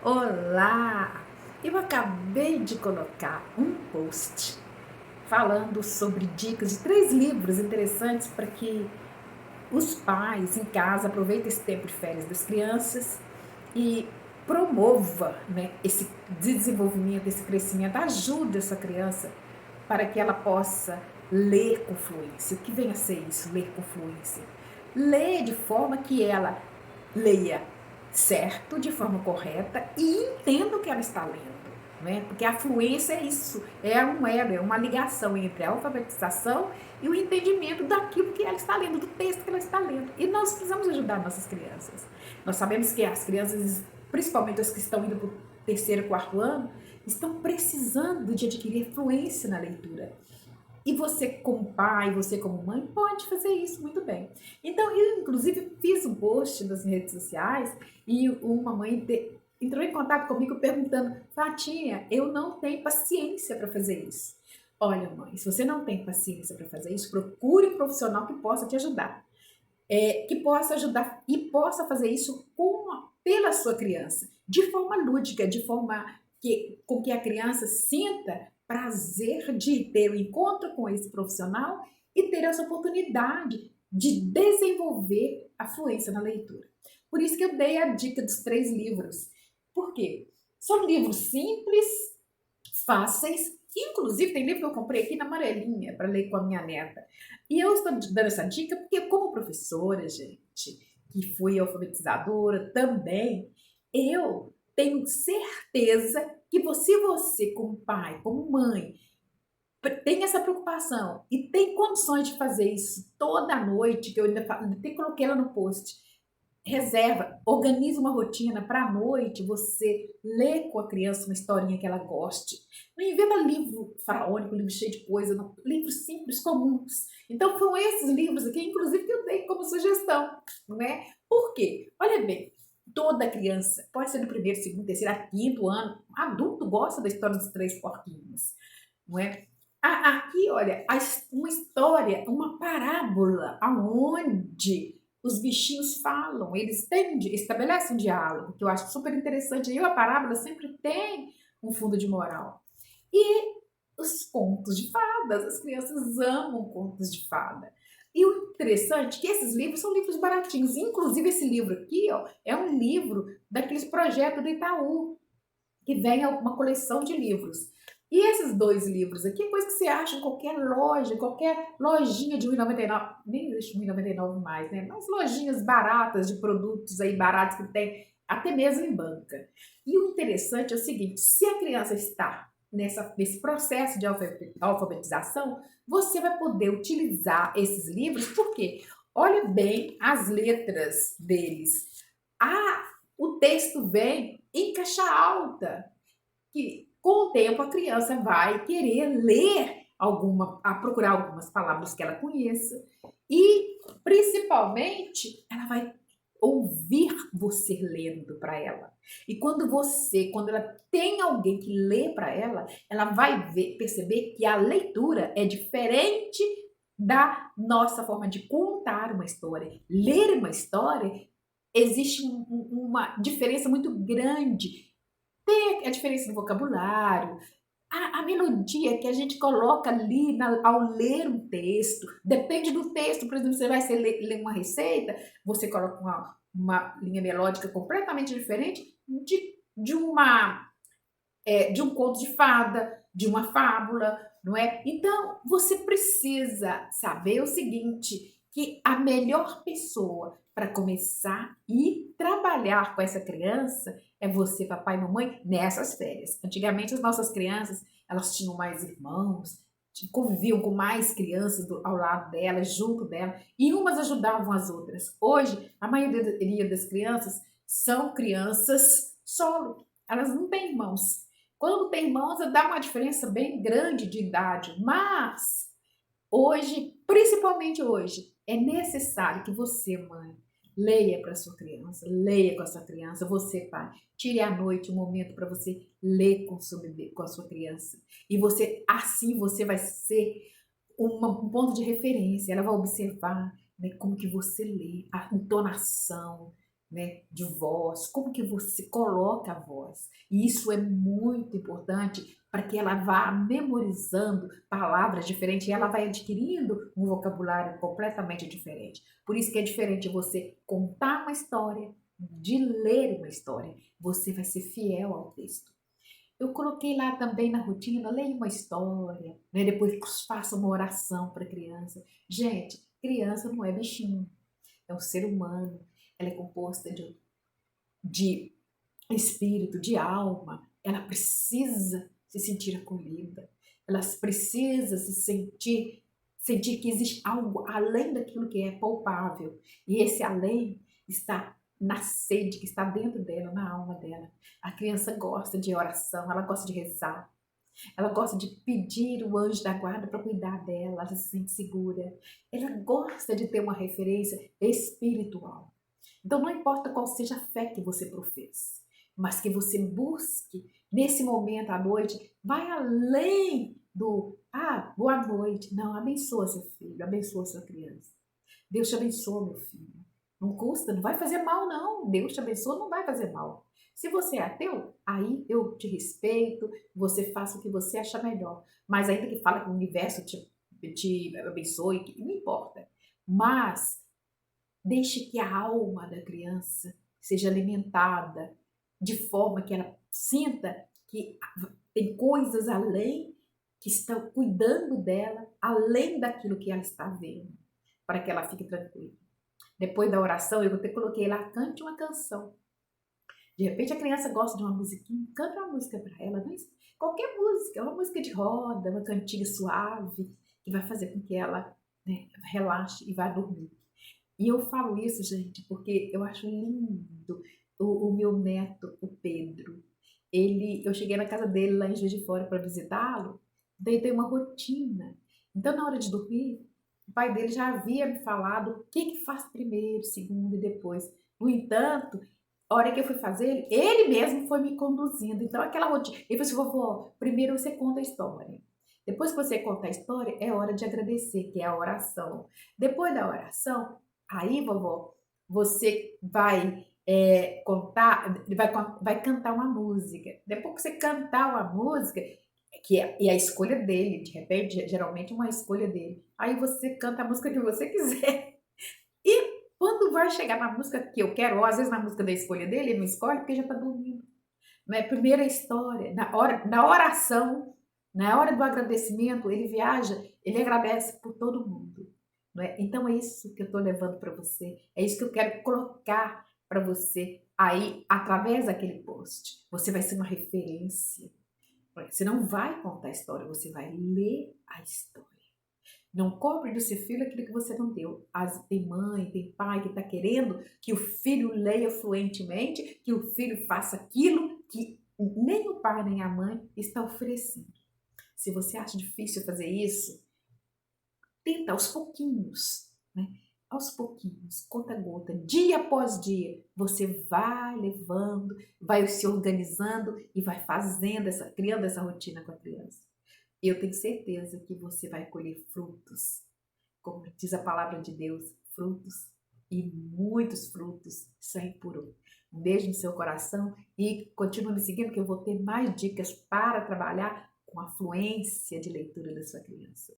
Olá! Eu acabei de colocar um post falando sobre dicas de 3 livros interessantes para que os pais em casa aproveitem esse tempo de férias das crianças e promova, né, esse desenvolvimento, esse crescimento, ajude essa criança para que ela possa ler com fluência. O que vem a ser isso, ler com fluência? Ler de forma que ela leia certo, de forma correta e entenda o que ela está lendo, né? Porque a fluência é isso, é um elo, é uma ligação entre a alfabetização e o entendimento daquilo que ela está lendo, do texto que ela está lendo. E nós precisamos ajudar nossas crianças. Nós sabemos que as crianças, principalmente as que estão indo para o terceiro, quarto ano, estão precisando de adquirir fluência na leitura. E você como pai, você como mãe, pode fazer isso muito bem. Então, eu inclusive fiz um post nas redes sociais e uma mãe entrou em contato comigo perguntando: Fatinha, eu não tenho paciência para fazer isso. Olha, mãe, se você não tem paciência para fazer isso, procure um profissional que possa te ajudar. Que possa ajudar e possa fazer isso pela sua criança, de forma lúdica, de forma com que a criança sinta prazer de ter o um encontro com esse profissional e ter essa oportunidade de desenvolver a fluência na leitura. Por isso que eu dei a dica dos 3 livros. Por quê? São livros simples, fáceis. Inclusive, tem livro que eu comprei aqui na amarelinha para ler com a minha neta. E eu estou dando essa dica porque, como professora, gente, que fui alfabetizadora também, eu tenho certeza que se você, como pai, como mãe, tem essa preocupação e tem condições de fazer isso toda noite, que eu ainda coloquei ela no post, reserva, organiza uma rotina para a noite você ler com a criança uma historinha que ela goste. Não inventa livro faraônico, livro cheio de coisa, não. Livros simples, comuns. Então foram esses livros aqui, inclusive, que eu dei como sugestão, não é? Por quê? Olha bem, toda criança, pode ser do primeiro, segundo, terceiro, quinto ano, adulto gosta da história dos 3 porquinhos, não é? Aqui, olha, uma história, uma parábola, aonde os bichinhos falam, eles estabelecem um diálogo, que eu acho super interessante. E a parábola sempre tem um fundo de moral. E os contos de fadas, as crianças amam contos de fada. E o interessante é que esses livros são livros baratinhos. Inclusive, esse livro aqui, ó, é um livro daqueles projetos do Itaú, que vem uma coleção de livros. E esses 2 livros aqui, coisa que você acha em qualquer loja, qualquer lojinha de R$1,99, nem existe R$1,99 mais, né? Mas lojinhas baratas de produtos aí baratos que tem até mesmo em banca. E o interessante é o seguinte: se a criança está nesse processo de alfabetização, você vai poder utilizar esses livros, porque olha bem as letras deles. O texto vem em caixa alta, que com o tempo a criança vai querer ler procurar algumas palavras que ela conheça e, principalmente, ela vai ouvir você lendo para ela. E quando ela tem alguém que lê para ela, ela vai perceber que a leitura é diferente da nossa forma de contar uma história. Ler uma história, existe uma diferença muito grande. Tem a diferença do vocabulário, a melodia que a gente coloca ali ao ler um texto. Depende do texto, por exemplo, você vai ler uma receita, você coloca uma linha melódica completamente diferente de um conto de fada, de uma fábula, não é? Então, você precisa saber o seguinte, que a melhor pessoa para começar e trabalhar com essa criança é você, papai e mamãe, nessas férias. Antigamente, as nossas crianças, elas tinham mais irmãos, conviviam com mais crianças ao lado delas, junto delas, e umas ajudavam as outras. Hoje, a maioria das crianças são crianças solo, elas não têm irmãos. Quando tem irmãos, dá uma diferença bem grande de idade, mas hoje, principalmente hoje, é necessário que você, mãe, leia para sua criança, leia com a sua criança, você, pai, tire à noite um momento para você ler com a sua criança. E assim você vai ser um ponto de referência, ela vai observar, né, como que você lê, a entonação, né, de voz, como que você coloca a voz. E isso é muito importante para que ela vá memorizando palavras diferentes e ela vai adquirindo um vocabulário completamente diferente. Por isso que é diferente você contar uma história de ler uma história. Você vai ser fiel ao texto. Eu coloquei lá também na rotina, leia uma história, né? Depois faça uma oração para a criança. Gente, criança não é bichinho, é um ser humano. Ela é composta de espírito, de alma. Ela precisa se sentir acolhida. Ela precisa se sentir que existe algo além daquilo que é palpável. E esse além está na sede que está dentro dela, na alma dela. A criança gosta de oração, ela gosta de rezar, ela gosta de pedir o anjo da guarda para cuidar dela, ela se sente segura. Ela gosta de ter uma referência espiritual. Então não importa qual seja a fé que você professe, mas que você busque nesse momento à noite, vai além do boa noite. Não, abençoa seu filho, abençoa sua criança. Deus te abençoa, meu filho. Não custa, não vai fazer mal, não. Deus te abençoa, não vai fazer mal. Se você é ateu, aí eu te respeito, você faça o que você achar melhor. Mas ainda que fala que o universo te abençoe, não importa. Mas deixe que a alma da criança seja alimentada de forma que ela sinta que tem coisas além que estão cuidando dela, além daquilo que ela está vendo, para que ela fique tranquila. Depois da oração, eu até coloquei lá, cante uma canção. De repente a criança gosta de uma musiquinha, canta uma música para ela, não é isso? Qualquer música, uma música de roda, uma cantiga suave, que vai fazer com que ela, né, relaxe e vá dormir. E eu falo isso, gente, porque eu acho lindo o meu neto, o Pedro. Eu cheguei na casa dele lá em Juiz de Fora para visitá-lo, daí tem uma rotina. Então, na hora de dormir, o pai dele já havia me falado o que faz primeiro, segundo e depois. No entanto, a hora que eu fui fazer, ele mesmo foi me conduzindo. Então, aquela rotina. Ele falou assim: vovó, primeiro você conta a história. Depois que você conta a história, é hora de agradecer, que é a oração. Depois da oração, aí, vovó, você vai vai cantar uma música. Depois que você cantar uma música, e a escolha dele, de repente, geralmente é uma escolha dele. Aí você canta a música que você quiser. E quando vai chegar na música que eu quero, ou às vezes na música da escolha dele, ele não escolhe porque já está dormindo. Não é? Primeira história, na oração, na hora do agradecimento, ele viaja, ele agradece por todo mundo. Não é? Então é isso que eu estou levando para você, é isso que eu quero colocar para você aí, através daquele post. Você vai ser uma referência. Você não vai contar a história, você vai ler a história. Não cobre do seu filho aquilo que você não deu. Tem mãe, tem pai que está querendo que o filho leia fluentemente, que o filho faça aquilo que nem o pai nem a mãe está oferecendo. Se você acha difícil fazer isso, tenta aos pouquinhos, né? Aos pouquinhos, conta a gota, dia após dia, você vai levando, vai se organizando e vai fazendo criando essa rotina com a criança. Eu tenho certeza que você vai colher frutos, como diz a palavra de Deus, frutos e muitos frutos, 100 por um. Um beijo no seu coração e continue me seguindo que eu vou ter mais dicas para trabalhar com a fluência de leitura da sua criança.